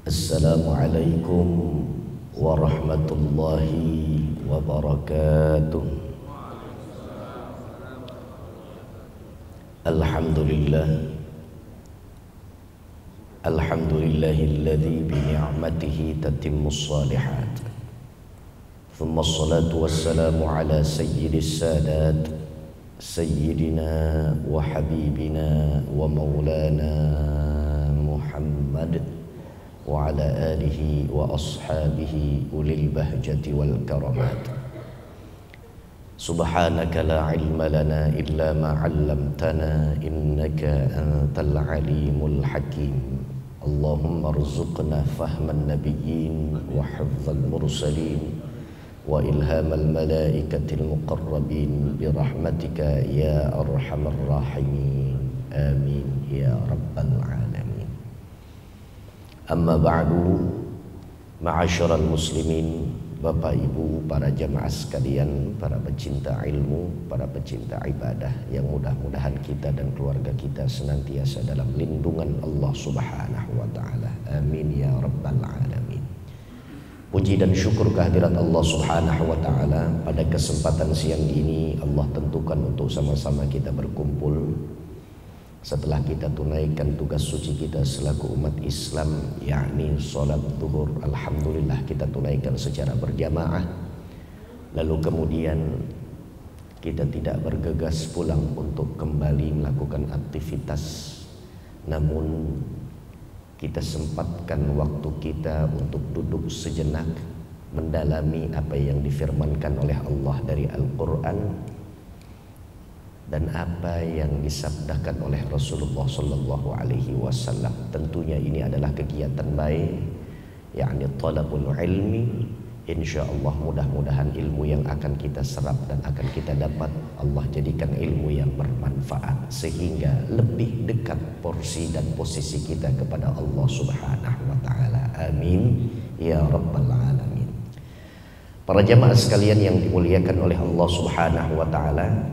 Assalamualaikum warahmatullahi wabarakatuh. Alhamdulillah, alhamdulillahilladzi bi ni'matihi tatimmus shalihat. Thumma assalatu wassalamu ala sayyidis sadat, sayyidina wa habibina wa maulana Muhammad wa ala alihi wa ashabihi ulil bahjati wal karamat. Subhanaka la ilma lana illa ma 'allamtana innaka antal alimul hakim. Allahumma arzuqna fahman nabiyyin wa hifdzal mursalin wa ilhamal malaikatil muqarrabin bi rahmatika ya arhamar rahimin. Amin ya rabbal alamin. Amma ba'du, ma'asyiral muslimin, Bapak Ibu, para jamaah sekalian, para pecinta ilmu, para pecinta ibadah, yang mudah-mudahan kita dan keluarga kita senantiasa dalam lindungan Allah Subhanahu wa taala. Amin ya rabbal alamin. Puji dan syukur kehadirat Allah Subhanahu wa taala. Pada kesempatan siang ini Allah tentukan untuk sama-sama kita berkumpul setelah kita tunaikan tugas suci kita selaku umat Islam, yakni sholat zuhur. Alhamdulillah kita tunaikan secara berjamaah. Lalu kemudian kita tidak bergegas pulang untuk kembali melakukan aktivitas, namun kita sempatkan waktu kita untuk duduk sejenak mendalami apa yang difirmankan oleh Allah dari Al-Quran dan apa yang disabdakan oleh Rasulullah Sallallahu Alaihi Wasallam. Tentunya ini adalah kegiatan baik, yakni talabul ilmi. Insya Allah mudah-mudahan ilmu yang akan kita serap dan akan kita dapat Allah jadikan ilmu yang bermanfaat, sehingga lebih dekat porsi dan posisi kita kepada Allah Subhanahu wa taala. Amin ya rabbal alamin. Para jamaah sekalian yang dimuliakan oleh Allah Subhanahu wa taala,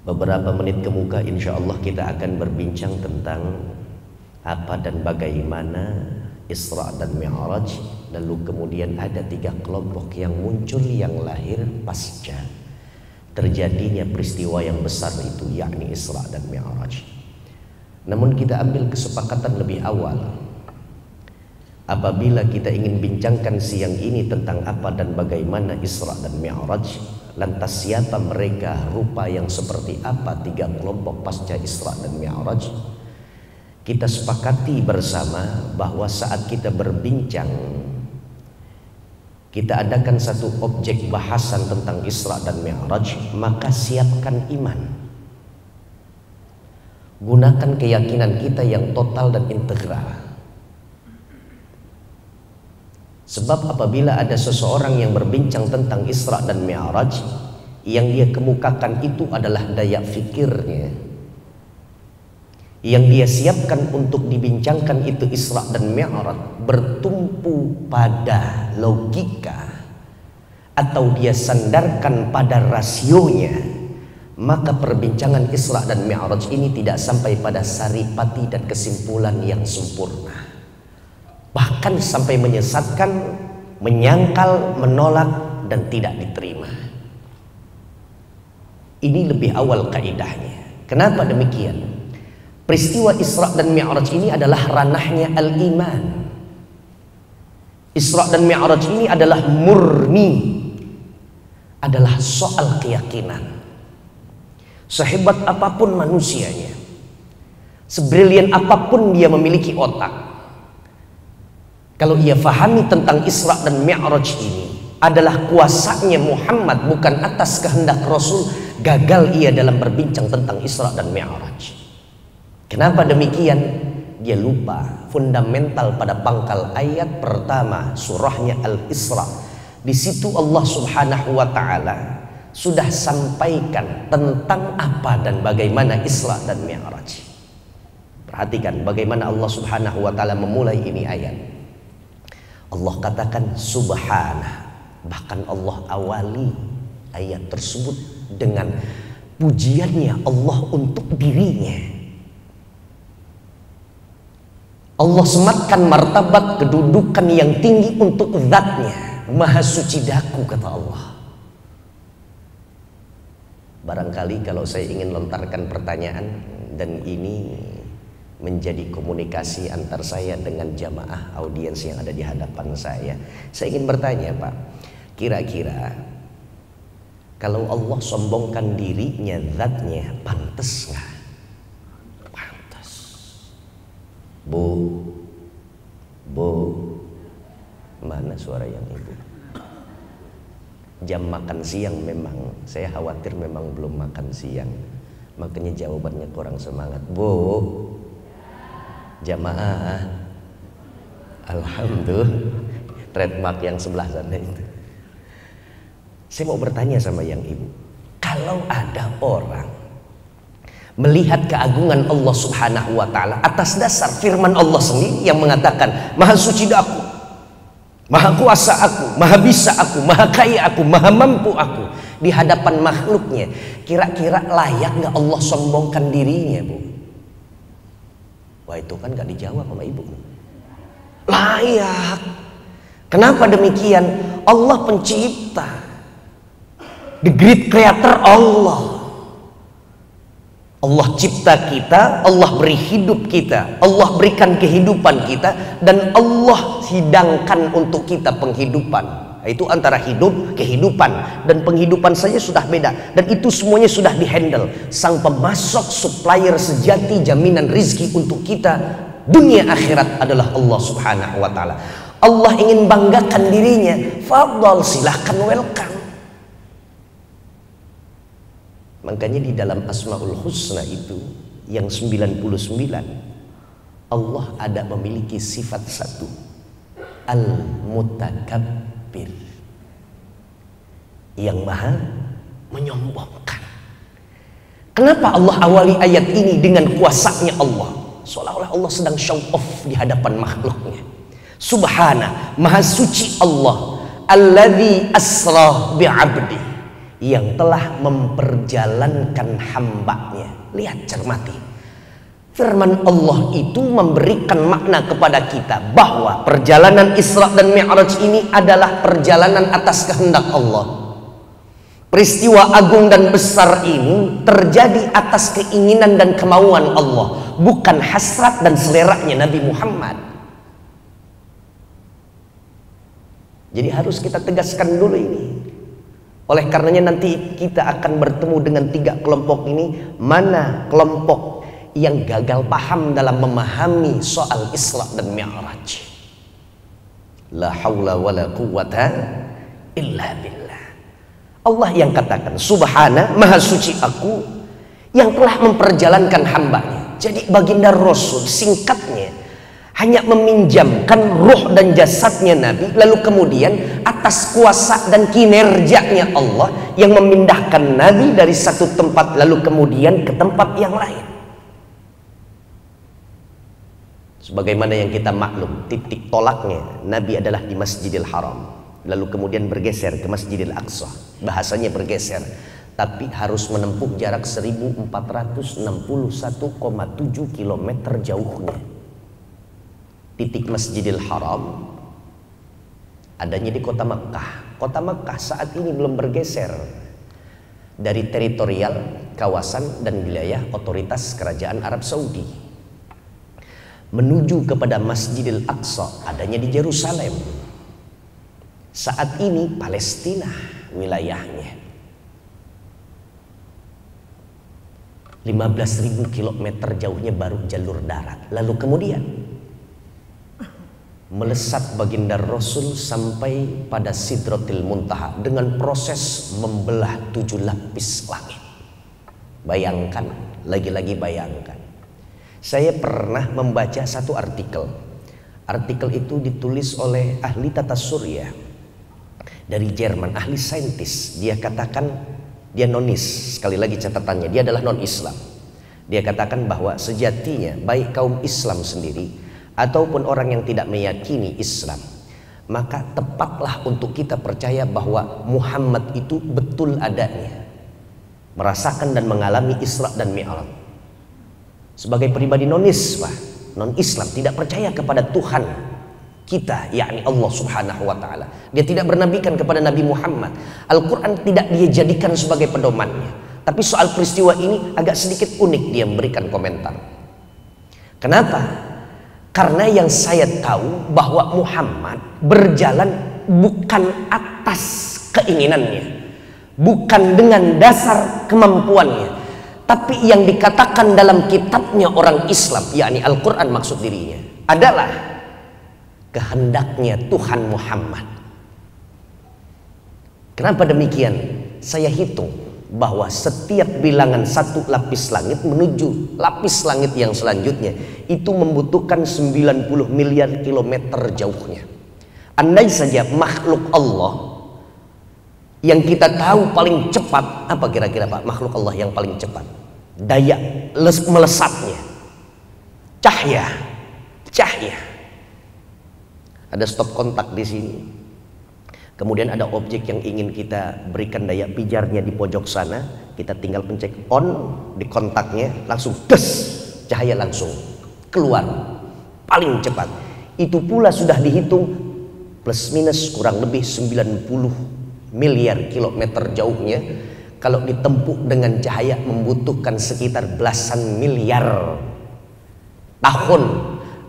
beberapa menit ke muka insya Allah kita akan berbincang tentang apa dan bagaimana Isra dan Mi'raj. Lalu kemudian ada 3 kelompok yang muncul, yang lahir pasca terjadinya peristiwa yang besar itu, yakni Isra dan Mi'raj. Namun kita ambil kesepakatan lebih awal, apabila kita ingin bincangkan siang ini tentang apa dan bagaimana Isra dan Mi'raj, lantas siapa mereka, rupa yang seperti apa 3 kelompok pasca Isra dan Mi'raj, kita sepakati bersama bahwa saat kita berbincang, kita adakan satu objek bahasan tentang Isra dan Mi'raj, maka siapkan iman. Gunakan keyakinan kita yang total dan integral. Sebab apabila ada seseorang yang berbincang tentang Isra dan Mi'raj, yang dia kemukakan itu adalah daya fikirnya, yang dia siapkan untuk dibincangkan itu Isra dan Mi'raj bertumpu pada logika, atau dia sandarkan pada rasionya, maka perbincangan Isra dan Mi'raj ini tidak sampai pada saripati dan kesimpulan yang sempurna, bahkan sampai menyesatkan, menyangkal, menolak, dan tidak diterima. Ini lebih awal kaidahnya. Kenapa demikian? Peristiwa Isra dan Mi'raj ini adalah ranahnya al-iman. Isra dan Mi'raj ini adalah murni, adalah soal keyakinan. Sehebat apapun manusianya, sebrilian apapun dia memiliki otak, kalau ia fahami tentang Isra dan Mi'raj ini adalah kuasanya Muhammad, bukan atas kehendak Rasul, gagal ia dalam berbincang tentang Isra dan Mi'raj. Kenapa demikian? Dia lupa fundamental pada pangkal ayat pertama surahnya Al-Isra. Di situ Allah Subhanahu wa taala sudah sampaikan tentang apa dan bagaimana Isra dan Mi'raj. Perhatikan bagaimana Allah Subhanahu wa taala memulai ini ayat. Allah katakan subhana, bahkan Allah awali ayat tersebut dengan pujiannya Allah untuk dirinya. Allah sematkan martabat kedudukan yang tinggi untuk zatnya. Maha suci daku, kata Allah. Barangkali kalau saya ingin lontarkan pertanyaan, dan ini menjadi komunikasi antar saya dengan jamaah audiens yang ada di hadapan saya ingin bertanya, Pak, kira-kira kalau Allah sombongkan dirinya, zatnya, pantas nggak? Pantas. Bu, mana suara yang ibu? Jam makan siang memang, saya khawatir memang belum makan siang, makanya jawabannya kurang semangat. Bu, jamaah, alhamdulillah, trademark yang sebelah sana itu. Saya mau bertanya sama yang ibu, kalau ada orang melihat keagungan Allah Subhanahu wa Ta'ala atas dasar firman Allah sendiri yang mengatakan, Maha suci aku, Maha kuasa aku, Maha bisa aku, Maha kaya aku, Maha mampu aku, di hadapan makhluknya, kira-kira layak nggak Allah sombongkan dirinya, Bu? Wah, itu kan nggak dijawab sama ibu. Layak. Kenapa demikian? Allah pencipta, the great creator Allah. Allah cipta kita, Allah beri hidup kita, Allah berikan kehidupan kita, dan Allah hidangkan untuk kita penghidupan. Itu antara hidup, kehidupan, dan penghidupan saja sudah beda, dan itu semuanya sudah dihandle. Sang pemasok, supplier sejati, jaminan rizki untuk kita dunia akhirat adalah Allah Subhanahu wa Ta'ala. Allah ingin banggakan dirinya, fadhal, silahkan, welcome. Makanya di dalam Asmaul Husna itu yang 99, Allah ada memiliki sifat satu, Al-Mutakabbir, yang maha menyombongkan. Kenapa Allah awali ayat ini dengan kuasanya Allah? Seolah-olah Allah sedang show off di hadapan makhluknya. Subhana, maha suci Allah, alladzi asra bi'abdi, yang telah memperjalankan hambanya. Lihat, cermati. Firman Allah itu memberikan makna kepada kita bahwa perjalanan Isra dan Mi'raj ini adalah perjalanan atas kehendak Allah. Peristiwa agung dan besar ini terjadi atas keinginan dan kemauan Allah, bukan hasrat dan seleranya Nabi Muhammad. Jadi harus kita tegaskan dulu ini. Oleh karenanya nanti kita akan bertemu dengan tiga kelompok ini. Mana kelompok yang gagal paham dalam memahami soal Isra dan Mi'raj? La haula wa la quwwata illa billah. Allah yang katakan, Subhana, maha suci aku, yang telah memperjalankan hambanya. Jadi baginda Rasul singkatnya hanya meminjamkan ruh dan jasadnya Nabi, lalu kemudian atas kuasa dan kinerjanya Allah yang memindahkan Nabi dari satu tempat lalu kemudian ke tempat yang lain. Sebagaimana yang kita maklum, titik tolaknya Nabi adalah di Masjidil Haram, lalu kemudian bergeser ke Masjidil Aqsa. Bahasanya bergeser, tapi harus menempuh jarak 1461,7 km jauhnya. Titik Masjidil Haram adanya di kota Mekkah. Kota Mekkah saat ini belum bergeser dari teritorial, kawasan, dan wilayah otoritas kerajaan Arab Saudi menuju kepada Masjidil Aqsa adanya di Yerusalem. Saat ini Palestina wilayahnya. 15.000 km jauhnya baru jalur darat. Lalu kemudian melesat baginda Rasul sampai pada Sidratil Muntaha dengan proses membelah 7 lapis langit. Bayangkan, lagi-lagi bayangkan. Saya pernah membaca satu artikel. Artikel itu ditulis oleh ahli tata surya dari Jerman, ahli saintis. Dia katakan, dia nonis, sekali lagi catatannya, dia adalah non-Islam. Dia katakan bahwa sejatinya baik kaum Islam sendiri ataupun orang yang tidak meyakini Islam, maka tepatlah untuk kita percaya bahwa Muhammad itu betul adanya, merasakan dan mengalami Isra dan Mi'raj. Sebagai pribadi nonis, Pak, non-Islam, tidak percaya kepada Tuhan kita, yakni Allah Subhanahu wa Ta'ala. Dia tidak bernabikan kepada Nabi Muhammad. Al-Quran tidak dia jadikan sebagai pedomannya. Tapi soal peristiwa ini agak sedikit unik dia memberikan komentar. Kenapa? Karena yang saya tahu bahwa Muhammad berjalan bukan atas keinginannya, bukan dengan dasar kemampuannya, tapi yang dikatakan dalam kitabnya orang Islam, yakni Al-Quran maksud dirinya, adalah kehendaknya Tuhan Muhammad. Kenapa demikian? Saya hitung bahwa setiap bilangan satu lapis langit menuju lapis langit yang selanjutnya itu membutuhkan 90 miliar kilometer jauhnya. Andai saja makhluk Allah yang kita tahu paling cepat, apa kira-kira Pak makhluk Allah yang paling cepat daya melesatnya? Cahaya. Ada stop kontak di sini. Kemudian ada objek yang ingin kita berikan daya pijarnya di pojok sana, kita tinggal pencet on di kontaknya, langsung des, cahaya langsung keluar paling cepat. Itu pula sudah dihitung plus minus kurang lebih 90 miliar kilometer jauhnya. Kalau ditempuh dengan cahaya membutuhkan sekitar belasan miliar tahun.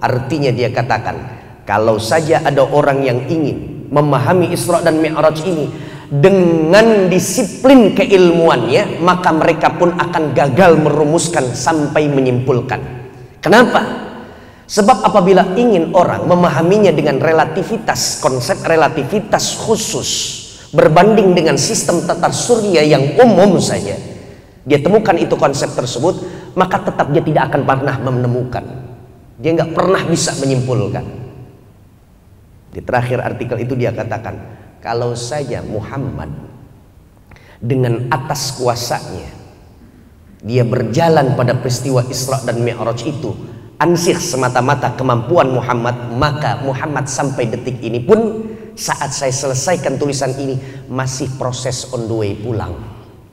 Artinya dia katakan, kalau saja ada orang yang ingin memahami Isra dan Mi'raj ini dengan disiplin keilmuannya, maka mereka pun akan gagal merumuskan sampai menyimpulkan. Kenapa? Sebab apabila ingin orang memahaminya dengan relativitas, konsep relativitas khusus berbanding dengan sistem tata surya yang umum saja, dia temukan itu konsep tersebut, maka tetap dia tidak akan pernah menemukan. Dia nggak pernah bisa menyimpulkan. Di terakhir artikel itu dia katakan, kalau saja Muhammad dengan atas kuasanya dia berjalan pada peristiwa Isra dan Mi'raj itu ansih semata-mata kemampuan Muhammad, maka Muhammad sampai detik ini pun, saat saya selesaikan tulisan ini, masih proses on the way pulang,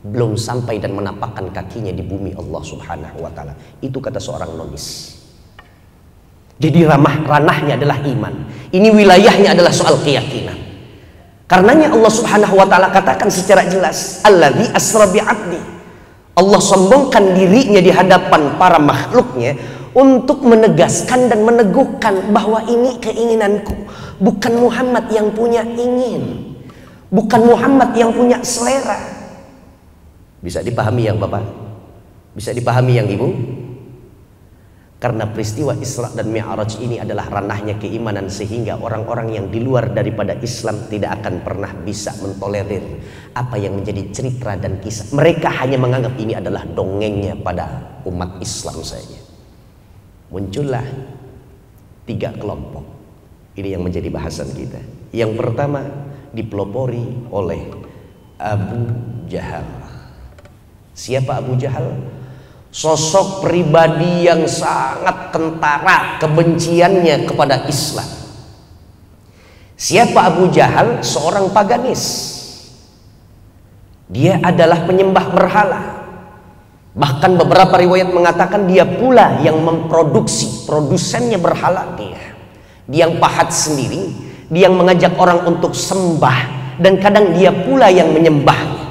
belum sampai dan menapakkan kakinya di bumi Allah Subhanahu wa Ta'ala. Itu kata seorang nonis. Jadi ranahnya adalah iman. Ini wilayahnya adalah soal keyakinan. Karenanya Allah Subhanahu wa Ta'ala katakan secara jelas, Alladzi asra bi'abdi. Allah sombongkan dirinya di hadapan para makhluknya untuk menegaskan dan meneguhkan bahwa ini keinginanku, bukan Muhammad yang punya ingin, bukan Muhammad yang punya selera. Bisa dipahami yang Bapak? Bisa dipahami yang Ibu? Karena peristiwa Isra dan Mi'raj ini adalah ranahnya keimanan, sehingga orang-orang yang di luar daripada Islam tidak akan pernah bisa mentolerir apa yang menjadi cerita dan kisah. Mereka hanya menganggap ini adalah dongengnya pada umat Islam saja. Muncullah 3 kelompok. Ini yang menjadi bahasan kita. Yang pertama dipelopori oleh Abu Jahal. Siapa Abu Jahal? Sosok pribadi yang sangat kentara kebenciannya kepada Islam. Siapa Abu Jahal? Seorang paganis. Dia adalah penyembah berhala. Bahkan beberapa riwayat mengatakan dia pula yang memproduksi, produsennya berhala dia. Dia yang pahat sendiri, dia yang mengajak orang untuk sembah, dan kadang dia pula yang menyembahnya.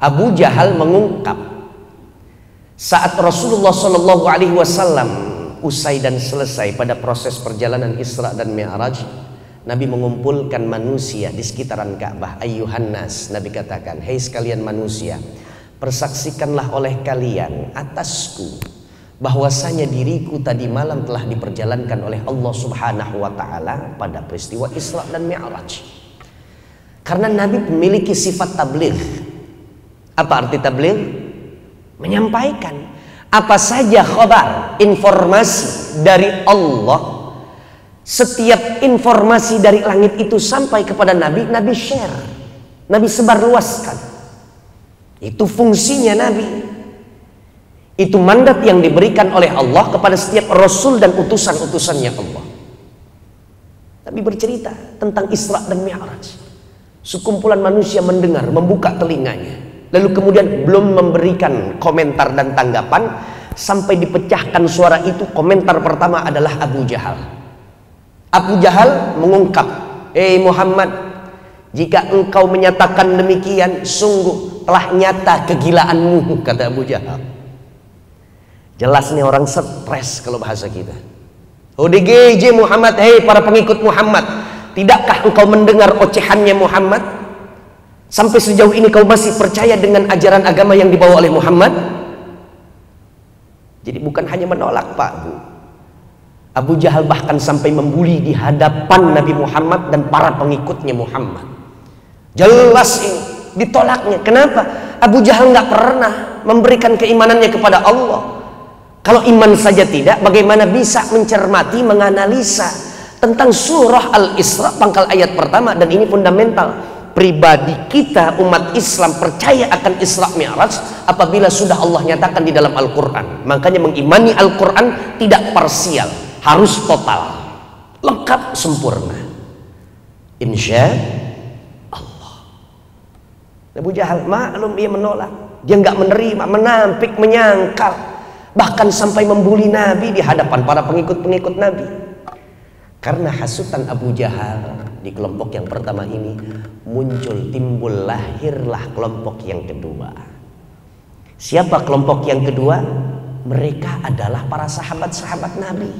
Abu Jahal mengungkap saat Rasulullah Shallallahu Alaihi Wasallam usai dan selesai pada proses perjalanan Isra dan Mi'raj, Nabi mengumpulkan manusia di sekitaran Ka'bah. Ayyuhan nas, Nabi katakan, hei sekalian manusia, persaksikanlah oleh kalian atasku bahwasanya diriku tadi malam telah diperjalankan oleh Allah Subhanahu wa Ta'ala pada peristiwa Isra dan Mi'raj. Karena Nabi memiliki sifat tabligh. Apa arti tabligh? Menyampaikan apa saja khabar, informasi dari Allah. Setiap informasi dari langit itu sampai kepada Nabi, Nabi share, Nabi sebarluaskan. Itu fungsinya Nabi. Itu mandat yang diberikan oleh Allah kepada setiap Rasul dan utusan-utusannya Allah. Nabi bercerita tentang Isra dan Mi'raj. Sekumpulan manusia mendengar, membuka telinganya. Lalu kemudian belum memberikan komentar dan tanggapan sampai dipecahkan suara itu. Komentar pertama adalah Abu Jahal. Abu Jahal mengungkap, Muhammad, jika engkau menyatakan demikian, sungguh telah nyata kegilaanmu, kata Abu Jahal. Jelas nih orang stres kalau bahasa kita. ODGJ Muhammad, hei para pengikut Muhammad, tidakkah engkau mendengar ocehannya Muhammad? Sampai sejauh ini kau masih percaya dengan ajaran agama yang dibawa oleh Muhammad? Jadi bukan hanya menolak, Pak, Bu. Abu Jahal bahkan sampai membuli di hadapan Nabi Muhammad dan para pengikutnya Muhammad. Jelas ini ditolaknya. Kenapa? Abu Jahal nggak pernah memberikan keimanannya kepada Allah. Kalau iman saja tidak, bagaimana bisa mencermati, menganalisa tentang surah Al-Isra pangkal ayat pertama? Dan ini fundamental. Pribadi kita umat Islam percaya akan Isra Mi'raj apabila sudah Allah nyatakan di dalam Al-Quran. Makanya mengimani Al-Quran tidak parsial, harus total, lengkap, sempurna. Insya Allah. Abu Jahal maklum, ia menolak, dia nggak menerima, menampik, menyangkal, bahkan sampai membuli Nabi di hadapan para pengikut-pengikut Nabi. Karena hasutan Abu Jahal di kelompok yang pertama ini muncul, timbul, lahirlah kelompok yang kedua. Siapa kelompok yang kedua? Mereka adalah para sahabat-sahabat Nabi.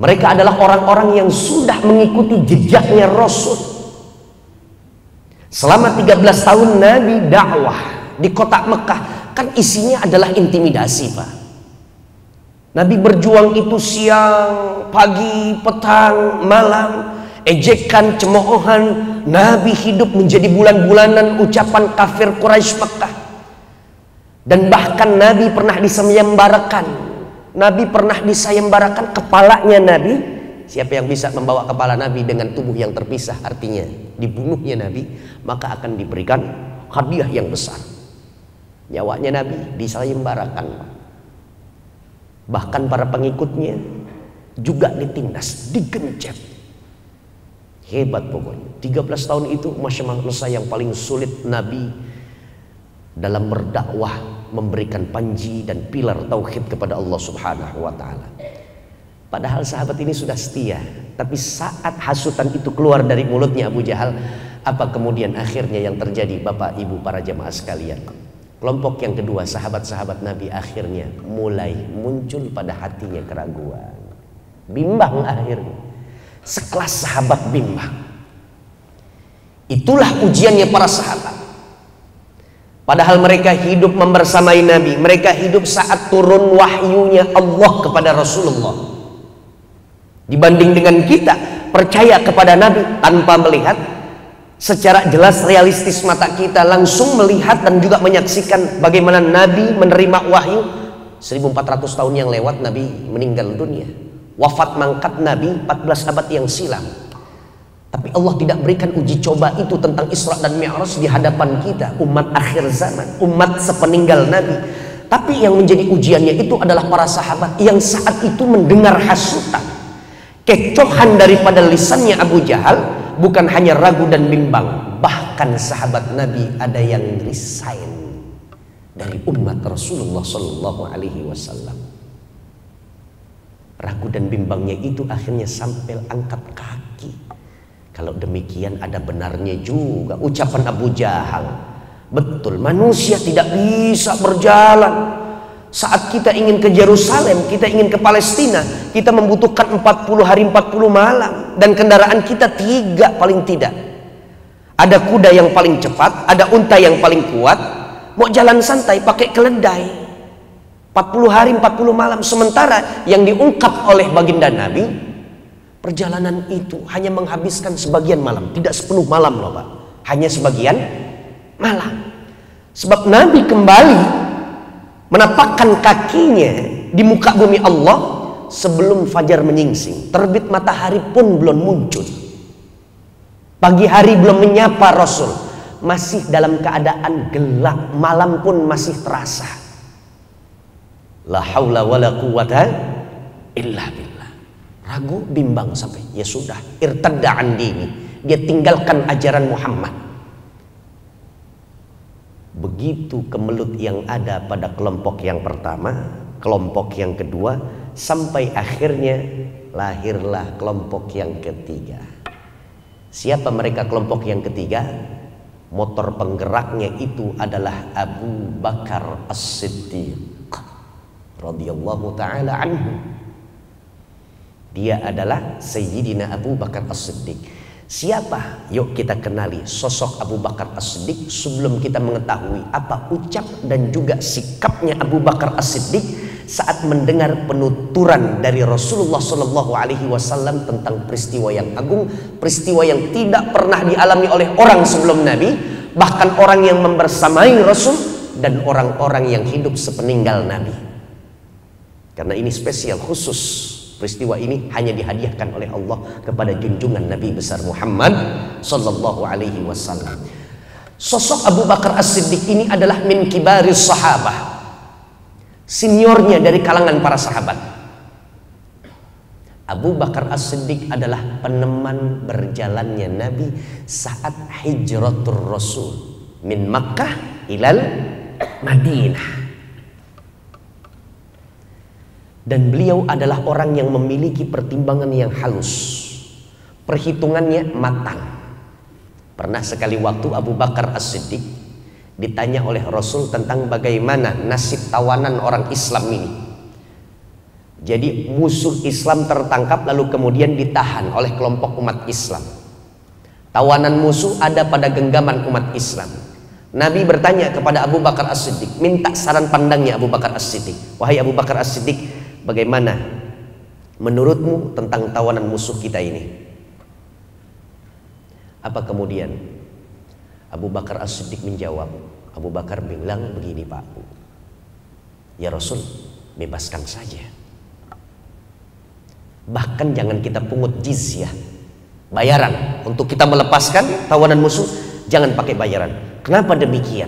Mereka adalah orang-orang yang sudah mengikuti jejaknya Rasul. Selama 13 tahun Nabi dakwah di kota Mekah, kan isinya adalah intimidasi, Pak. Nabi berjuang itu siang, pagi, petang, malam, ejekan, cemoohan. Nabi hidup menjadi bulan-bulanan ucapan kafir Quraisy Mekah. Dan bahkan Nabi pernah disayembarakan. Nabi pernah disayembarakan kepalanya Nabi. Siapa yang bisa membawa kepala Nabi dengan tubuh yang terpisah, artinya dibunuhnya Nabi, maka akan diberikan hadiah yang besar. Nyawanya Nabi disayembarakan. Bahkan para pengikutnya juga ditindas, digencet. Hebat pokoknya. 13 tahun itu masa yang paling sulit Nabi dalam berdakwah, memberikan panji dan pilar tauhid kepada Allah Subhanahu wa taala. Padahal sahabat ini sudah setia, tapi saat hasutan itu keluar dari mulutnya Abu Jahal, apa kemudian akhirnya yang terjadi, Bapak Ibu para jamaah sekalian? Kelompok yang kedua, sahabat-sahabat Nabi, akhirnya mulai muncul pada hatinya keraguan, bimbang akhirnya. Sekelas sahabat bimbang. Itulah ujiannya para sahabat. Padahal mereka hidup membersamai Nabi, mereka hidup saat turun wahyunya Allah kepada Rasulullah. Dibanding dengan kita percaya kepada Nabi tanpa melihat secara jelas, realistis mata kita langsung melihat dan juga menyaksikan bagaimana Nabi menerima wahyu. 1400 tahun yang lewat Nabi meninggal dunia, wafat mangkat Nabi 14 abad yang silam. Tapi Allah tidak berikan uji coba itu tentang Isra dan Mi'raj di hadapan kita, umat akhir zaman, umat sepeninggal Nabi. Tapi yang menjadi ujiannya itu adalah para sahabat yang saat itu mendengar hasutan, kecohan daripada lisannya Abu Jahal. Bukan hanya ragu dan bimbang, bahkan sahabat Nabi ada yang resign dari umat Rasulullah Sallallahu Alaihi Wasallam. Ragu dan bimbangnya itu akhirnya sampai angkat kaki. Kalau demikian ada benarnya juga ucapan Abu Jahal. Betul, manusia tidak bisa berjalan. Saat kita ingin ke Yerusalem, kita ingin ke Palestina, kita membutuhkan 40 hari 40 malam. Dan kendaraan kita 3 paling tidak. Ada kuda yang paling cepat, ada unta yang paling kuat. Mau jalan santai pakai keledai, 40 hari 40 malam. Sementara yang diungkap oleh baginda Nabi, perjalanan itu hanya menghabiskan sebagian malam, tidak sepenuh malam loh Pak, hanya sebagian malam. Sebab Nabi kembali menapakkan kakinya di muka bumi Allah sebelum fajar menyingsing, terbit matahari pun belum muncul, pagi hari belum menyapa Rasul, masih dalam keadaan gelap, malam pun masih terasa. La haula wala quwata illa billah. Ragu, bimbang sampai ya sudah, irtadda an dini, dia tinggalkan ajaran Muhammad. Begitu kemelut yang ada pada kelompok yang pertama, kelompok yang kedua, sampai akhirnya lahirlah kelompok yang ketiga. Siapa mereka kelompok yang ketiga? Motor penggeraknya itu adalah Abu Bakar As-Siddiq radhiyallahu ta'ala anhu. Dia adalah Sayyidina Abu Bakar As-Siddiq. Siapa? Yuk kita kenali sosok Abu Bakar As-Siddiq sebelum kita mengetahui apa ucap dan juga sikapnya Abu Bakar As-Siddiq saat mendengar penuturan dari Rasulullah Shallallahu Alaihi Wasallam tentang peristiwa yang agung, peristiwa yang tidak pernah dialami oleh orang sebelum Nabi, bahkan orang yang membersamai Rasul dan orang-orang yang hidup sepeninggal Nabi. Karena ini spesial khusus. Peristiwa ini hanya dihadiahkan oleh Allah kepada junjungan Nabi besar Muhammad Sallallahu Alaihi Wasallam. Sosok Abu Bakar As-Siddiq ini adalah min kibaris sahabah, seniornya dari kalangan para sahabat. Abu Bakar As-Siddiq adalah peneman berjalannya Nabi saat hijratul Rasul min Makkah ilal Madinah. Dan beliau adalah orang yang memiliki pertimbangan yang halus, perhitungannya matang. Pernah sekali waktu Abu Bakar As-Siddiq ditanya oleh Rasul tentang bagaimana nasib tawanan orang Islam ini. Jadi musuh Islam tertangkap lalu kemudian ditahan oleh kelompok umat Islam. Tawanan musuh ada pada genggaman umat Islam. Nabi bertanya kepada Abu Bakar As-Siddiq, minta saran pandangnya Abu Bakar As-Siddiq. Wahai Abu Bakar As-Siddiq, bagaimana menurutmu tentang tawanan musuh kita ini? Apa kemudian Abu Bakar As-Siddiq menjawab? Abu Bakar bilang begini, Pak, ya Rasul, bebaskan saja. Bahkan jangan kita pungut jizyah, bayaran untuk kita melepaskan tawanan musuh, jangan pakai bayaran. Kenapa demikian?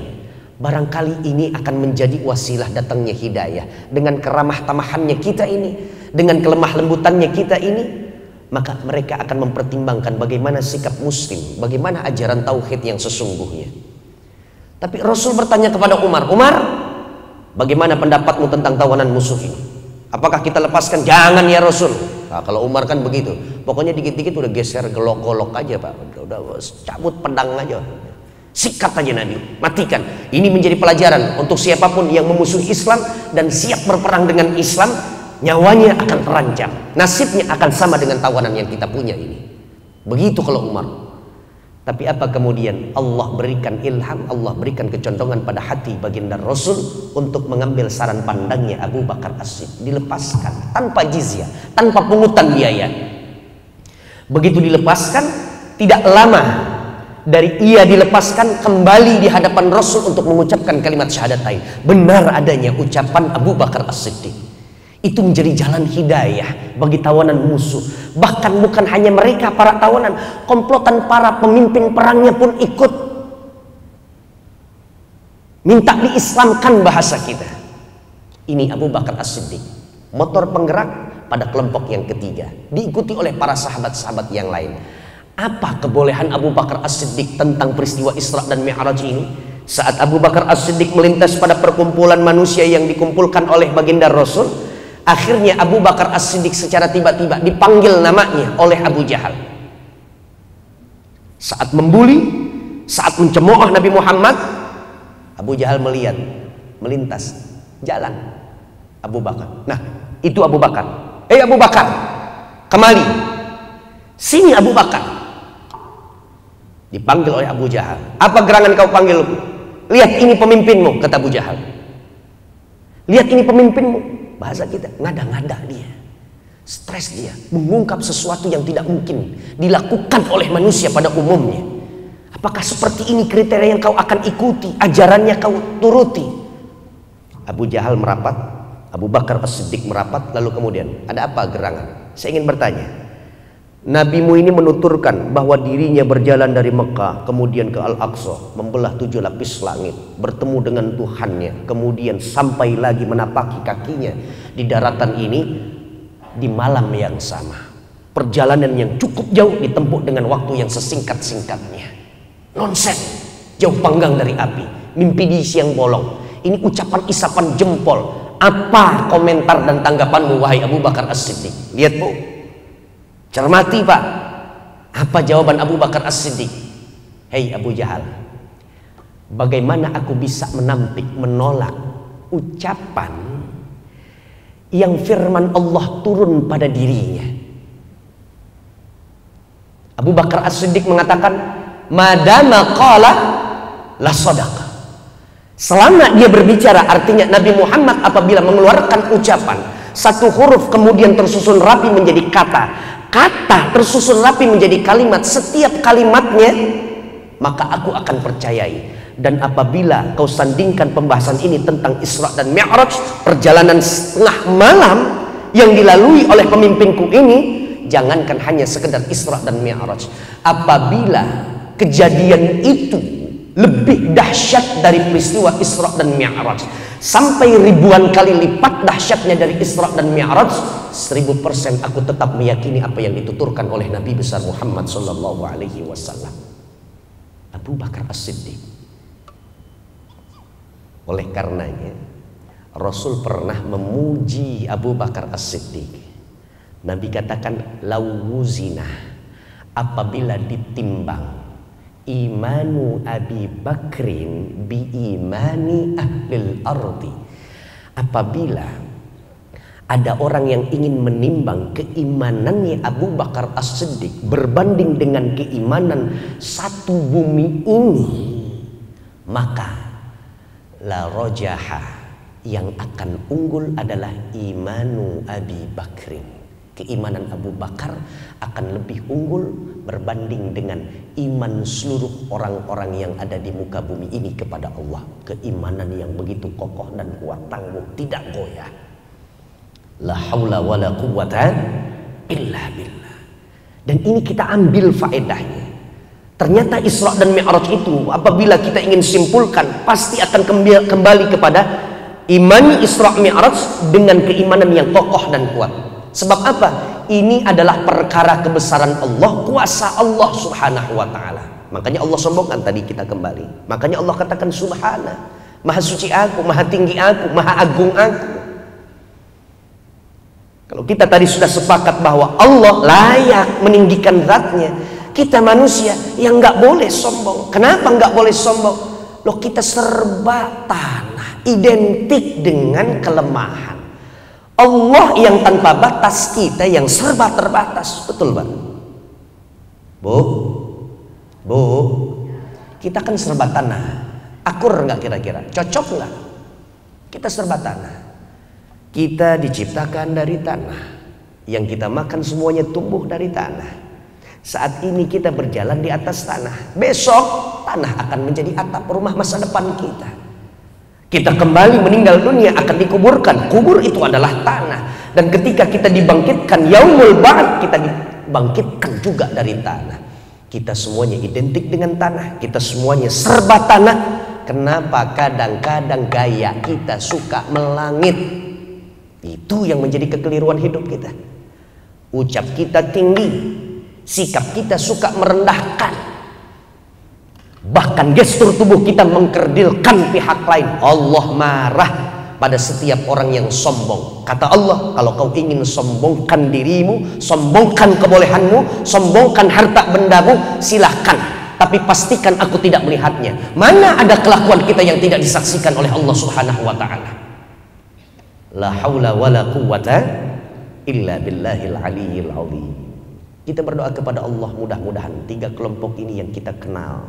Barangkali ini akan menjadi wasilah datangnya hidayah. Dengan keramah tamahannya kita ini, dengan kelemah lembutannya kita ini, maka mereka akan mempertimbangkan bagaimana sikap muslim, bagaimana ajaran tauhid yang sesungguhnya. Tapi Rasul bertanya kepada Umar, Umar, bagaimana pendapatmu tentang tawanan musuh ini? Apakah kita lepaskan? Jangan ya Rasul. Nah, kalau Umar kan begitu, pokoknya dikit-dikit udah geser golok-golok aja, Pak, udah cabut pedang aja. Sikat aja Nabi, matikan. Ini menjadi pelajaran untuk siapapun yang memusuhi Islam dan siap berperang dengan Islam, nyawanya akan terancam, nasibnya akan sama dengan tawanan yang kita punya ini. Begitu kalau Umar. Tapi apa kemudian? Allah berikan ilham, Allah berikan kecondongan pada hati baginda Rasul untuk mengambil saran pandangnya Abu Bakar As-Siddiq, dilepaskan tanpa jizyah, tanpa pungutan biaya. Begitu dilepaskan, tidak lama dari ia dilepaskan, kembali di hadapan Rasul untuk mengucapkan kalimat syahadatain. Benar adanya ucapan Abu Bakar As-Siddiq. Itu menjadi jalan hidayah bagi tawanan musuh. Bahkan bukan hanya mereka para tawanan, komplotan para pemimpin perangnya pun ikut minta diislamkan bahasa kita. Ini Abu Bakar As-Siddiq, motor penggerak pada kelompok yang ketiga, diikuti oleh para sahabat-sahabat yang lain. Apa kebolehan Abu Bakar As-Siddiq tentang peristiwa Isra dan Mi'raj ini? Saat Abu Bakar As-Siddiq melintas pada perkumpulan manusia yang dikumpulkan oleh baginda Rasul, akhirnya Abu Bakar As-Siddiq secara tiba-tiba dipanggil namanya oleh Abu Jahal. Saat membuli, saat mencemooh Nabi Muhammad, Abu Jahal melihat, melintas jalan Abu Bakar. Nah, itu Abu Bakar. Abu Bakar, kemari. Sini Abu Bakar. Dipanggil oleh Abu Jahal. Apa gerangan kau panggil? Lihat ini pemimpinmu, kata Abu Jahal. Lihat ini pemimpinmu. Bahasa kita, ngada-ngada dia. Stres dia, mengungkap sesuatu yang tidak mungkin dilakukan oleh manusia pada umumnya. Apakah seperti ini kriteria yang kau akan ikuti, ajarannya kau turuti? Abu Jahal merapat, Abu Bakar As-Siddiq merapat, lalu kemudian ada apa gerangan? Saya ingin bertanya, Nabimu ini menuturkan bahwa dirinya berjalan dari Mekah kemudian ke Al-Aqsa, membelah 7 lapis langit, bertemu dengan Tuhannya, kemudian sampai lagi menapaki kakinya di daratan ini di malam yang sama. Perjalanan yang cukup jauh ditempuh dengan waktu yang sesingkat-singkatnya. Nonsen, jauh panggang dari api. mimpi di siang bolong. Ini ucapan isapan jempol. Apa komentar dan tanggapanmu wahai Abu Bakar As-Siddiq? Lihat Bu, cermati Pak. Apa jawaban Abu Bakar As-Siddiq? Hei Abu Jahal, bagaimana aku bisa menampik, menolak ucapan yang firman Allah turun pada dirinya? Abu Bakar As-Siddiq mengatakan, madama qala la sadaqa. Selama dia berbicara, artinya Nabi Muhammad apabila mengeluarkan ucapan, satu huruf kemudian tersusun rapi menjadi kata, kata tersusun rapi menjadi kalimat, setiap kalimatnya, maka aku akan percayai. Dan apabila kau sandingkan pembahasan ini tentang Isra dan Mi'raj, perjalanan setengah malam yang dilalui oleh pemimpinku ini, jangankan hanya sekedar Isra dan Mi'raj, apabila kejadian itu lebih dahsyat dari peristiwa Isra dan Mi'raj, sampai ribuan kali lipat dahsyatnya dari Isra dan Mi'raj, 1000% aku tetap meyakini apa yang dituturkan oleh Nabi besar Muhammad sallallahu alaihi wasallam. Abu Bakar As-Siddiq. Oleh karenanya Rasul pernah memuji Abu Bakar As-Siddiq. Nabi katakan, lawuzina, apabila ditimbang imanu Abi Bakrin bi imani ahlil ardi, apabila ada orang yang ingin menimbang keimanannya Abu Bakar As-Siddiq berbanding dengan keimanan satu bumi ini, maka la rojaha, yang akan unggul adalah imanu Abi Bakrin. Keimanan Abu Bakar akan lebih unggul berbanding dengan iman seluruh orang-orang yang ada di muka bumi ini kepada Allah. Keimanan yang begitu kokoh dan kuat, tangguh, tidak goyah. La haula wa la quwwata illa billah. Dan ini kita ambil faedahnya. Ternyata Isra dan Mi'raj itu apabila kita ingin simpulkan, pasti akan kembali kepada imani Isra Mi'raj dengan keimanan yang kokoh dan kuat. Sebab apa? Ini adalah perkara kebesaran Allah, kuasa Allah subhanahu wa ta'ala. Makanya Allah sombongkan tadi kita kembali. Makanya Allah katakan subhana, maha suci aku, maha tinggi aku, maha agung aku. Kalau kita tadi sudah sepakat bahwa Allah layak meninggikan zatnya, kita manusia yang nggak boleh sombong. Kenapa nggak boleh sombong? Loh, kita serba tanah, identik dengan kelemahan. Allah yang tanpa batas, kita yang serba terbatas. Betul Pak? Bu, kita kan serba tanah. Akur nggak kira-kira? Cocok nggak? Kita serba tanah. Kita diciptakan dari tanah. Yang kita makan semuanya tumbuh dari tanah. Saat ini kita berjalan di atas tanah. Besok tanah akan menjadi atap rumah masa depan kita. Kita kembali meninggal dunia akan dikuburkan. Kubur itu adalah tanah. Dan ketika kita dibangkitkan yaumul ba'ats, kita dibangkitkan juga dari tanah. Kita semuanya identik dengan tanah. Kita semuanya serba tanah. Kenapa kadang-kadang gaya kita suka melangit? Itu yang menjadi kekeliruan hidup kita. Ucap kita tinggi, sikap kita suka merendahkan. Bahkan gestur tubuh kita mengkerdilkan pihak lain. Allah marah pada setiap orang yang sombong. Kata Allah, kalau kau ingin sombongkan dirimu, sombongkan kebolehanmu, sombongkan harta bendamu, silahkan. Tapi pastikan aku tidak melihatnya. Mana ada kelakuan kita yang tidak disaksikan oleh Allah subhanahu wa ta'ala. La haula wa la quwwata illa billahil aliyyil azim. Kita berdoa kepada Allah, mudah-mudahan tiga kelompok ini yang kita kenal,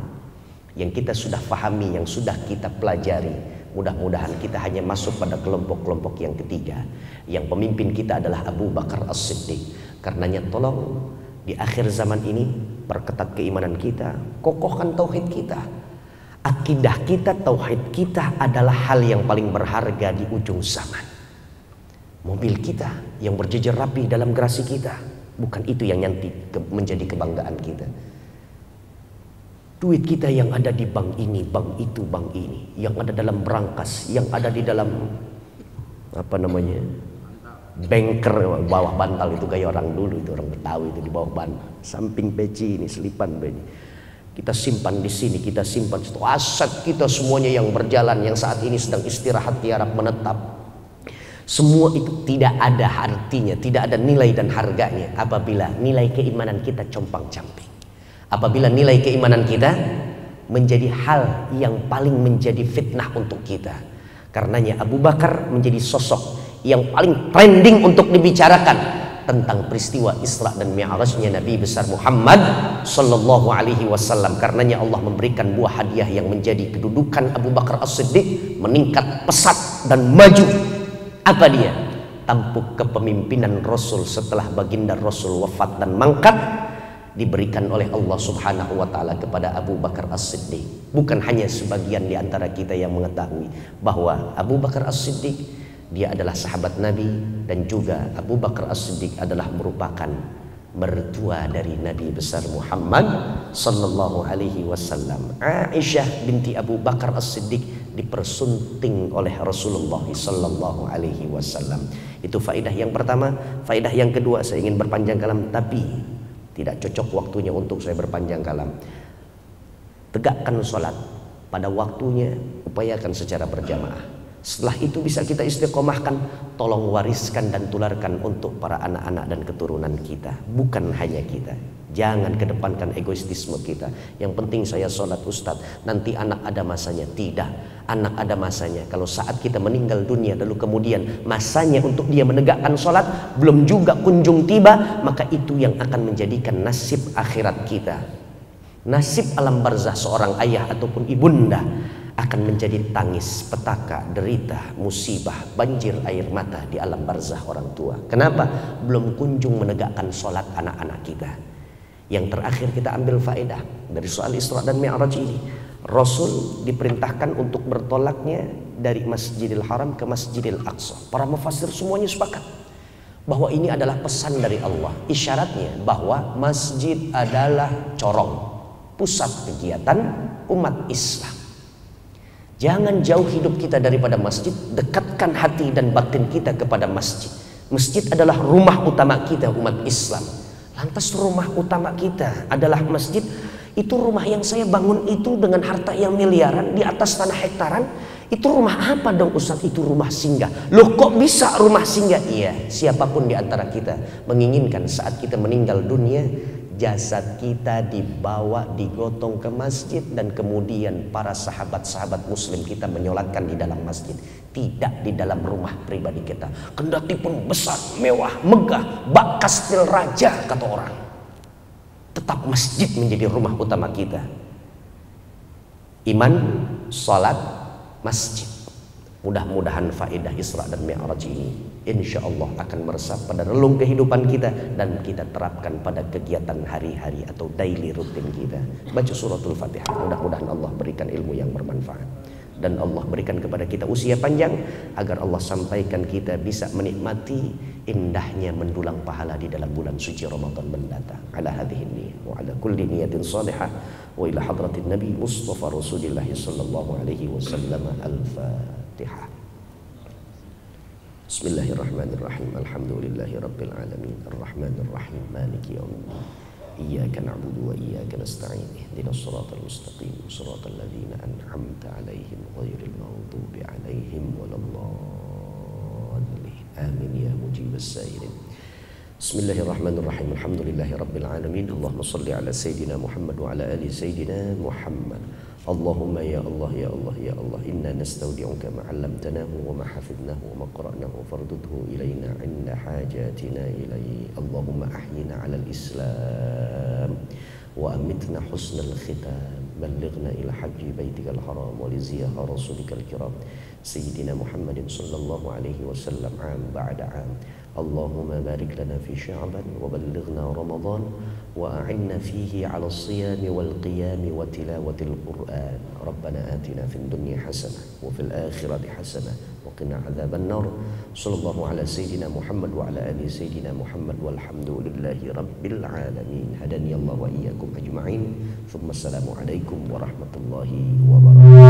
yang kita sudah pahami, yang sudah kita pelajari, mudah-mudahan kita hanya masuk pada kelompok-kelompok yang ketiga, yang pemimpin kita adalah Abu Bakar As-Siddiq. Karenanya tolong di akhir zaman ini perketat keimanan kita, kokohkan tauhid kita. Akidah kita, tauhid kita adalah hal yang paling berharga di ujung zaman. Mobil kita yang berjejer rapi dalam garasi kita, bukan itu yang nanti menjadi kebanggaan kita. Duit kita yang ada di bank ini, bank itu, bank ini, yang ada dalam brankas, yang ada di dalam apa namanya, banker bawah bantal itu, gaya orang dulu itu, orang Betawi itu di bawah bantal, samping peci ini, selipan ini. Kita simpan di sini, kita simpan situ. Aset kita semuanya yang berjalan, yang saat ini sedang istirahat di Arab menetap. Semua itu tidak ada artinya, tidak ada nilai dan harganya apabila nilai keimanan kita compang-camping. Apabila nilai keimanan kita menjadi hal yang paling menjadi fitnah untuk kita. Karenanya Abu Bakar menjadi sosok yang paling trending untuk dibicarakan tentang peristiwa Isra dan Mi'rajnya Nabi besar Muhammad sallallahu alaihi wasallam. Karenanya Allah memberikan buah hadiah yang menjadi kedudukan Abu Bakar As-Siddiq meningkat pesat dan maju. Apa dia? Tampuk kepemimpinan Rasul setelah baginda Rasul wafat dan mangkat diberikan oleh Allah Subhanahu wa taala kepada Abu Bakar As-Siddiq. Bukan hanya sebagian di antara kita yang mengetahui bahwa Abu Bakar As-Siddiq dia adalah sahabat Nabi, dan juga Abu Bakar As-Siddiq adalah merupakan mertua dari Nabi besar Muhammad sallallahu alaihi wasallam. Aisyah binti Abu Bakar As-Siddiq dipersunting oleh Rasulullah sallallahu alaihi wasallam. Itu faedah yang pertama. Faedah yang kedua, saya ingin berpanjang kalam tapi tidak cocok waktunya untuk saya berpanjang kalam. Tegakkan sholat pada waktunya, upayakan secara berjamaah. Setelah itu bisa kita istiqomahkan, tolong wariskan dan tularkan untuk para anak-anak dan keturunan kita. Bukan hanya kita. Jangan kedepankan egoistisme kita. Yang penting saya sholat Ustadz, nanti anak ada masanya. Tidak, anak ada masanya. Kalau saat kita meninggal dunia lalu kemudian masanya untuk dia menegakkan sholat belum juga kunjung tiba, maka itu yang akan menjadikan nasib akhirat kita. Nasib alam barzah seorang ayah ataupun ibunda akan menjadi tangis, petaka, derita, musibah, banjir air mata di alam barzah orang tua. Kenapa? Belum kunjung menegakkan sholat anak-anak kita. Yang terakhir kita ambil faedah dari soal Isra dan Mi'raj ini. Rasul diperintahkan untuk bertolaknya dari Masjidil Haram ke Masjidil Aqsa. Para mufassir semuanya sepakat bahwa ini adalah pesan dari Allah. Isyaratnya bahwa masjid adalah corong, pusat kegiatan umat Islam. Jangan jauh hidup kita daripada masjid, dekatkan hati dan batin kita kepada masjid. Masjid adalah rumah utama kita umat Islam. Lantas rumah utama kita adalah masjid. Itu rumah yang saya bangun itu dengan harta yang miliaran di atas tanah hektaran. Itu rumah apa dong Ustaz? Itu rumah singgah. Loh kok bisa rumah singgah? Iya, siapapun di antara kita menginginkan saat kita meninggal dunia, jasad kita dibawa, digotong ke masjid, dan kemudian para sahabat-sahabat muslim kita menyolatkan di dalam masjid, tidak di dalam rumah pribadi kita. Kendati pun besar, mewah, megah, bak kastil raja kata orang, tetap masjid menjadi rumah utama kita. Iman, salat, masjid. Mudah-mudahan faedah Isra dan Mi'raj ini insya Allah akan meresap pada relung kehidupan kita dan kita terapkan pada kegiatan hari-hari atau daily rutin kita. Baca suratul Fatihah, mudah-mudahan Allah berikan ilmu yang bermanfaat dan Allah berikan kepada kita usia panjang agar Allah sampaikan kita bisa menikmati indahnya mendulang pahala di dalam bulan suci Ramadan mendatang. Ala hadhihi niyyah wa ala kulli niyatin salihah wa ila hadratin Nabi Mustafa Rasulillah sallallahu alaihi wasallam. Al-Fatihah. Bismillahirrahmanirrahim. Alhamdulillahi rabbil alamin. Arrahmanir rahim. Maliki yaumiddin. Iyyaka na'budu wa iyyaka nasta'in. Ihdinas siratal mustaqim. Siratal ladzina an'amta 'alaihim ghairil maghdubi 'alaihim waladdallin. Amin ya mujibas sa'irin. Bismillahirrahmanirrahim. Alhamdulillahi rabbil alamin. Allahumma shalli ala sayyidina Muhammad wa ala ali sayyidina Muhammad. Allahumma ya Allah ya Allah ya Allah, inna nastaudi'uka ma 'allamtanahu wa ma hafidnahu wa ma qara'nahu fardudhu ilaina 'inda hajatina ilaihi. Allahumma ahyina 'alal Islam wa amitna husnal khitam. Ballighna ila hajji baitikal haram wa li ziyarati rasulika al-kiram sayyidina Muhammadin sallallahu alaihi wasallam 'am ba'da 'am. Allahumma barik lana fi Sya'ban wa ballighna Ramadan wa a'inna fihi 'ala as-siyami wal qiyami wa tilawatil Qur'an. Rabbana atina fid dunya hasanah wa fil akhirati hasanah wa qina 'adzaban nar. Sallallahu ala sayyidina Muhammad wa ala ali sayyidina Muhammad walhamdulillahi rabbil alamin. Hadani Allah wa iyyakum ajma'in. Thumma assalamu alaikum warahmatullahi wabarakatuh.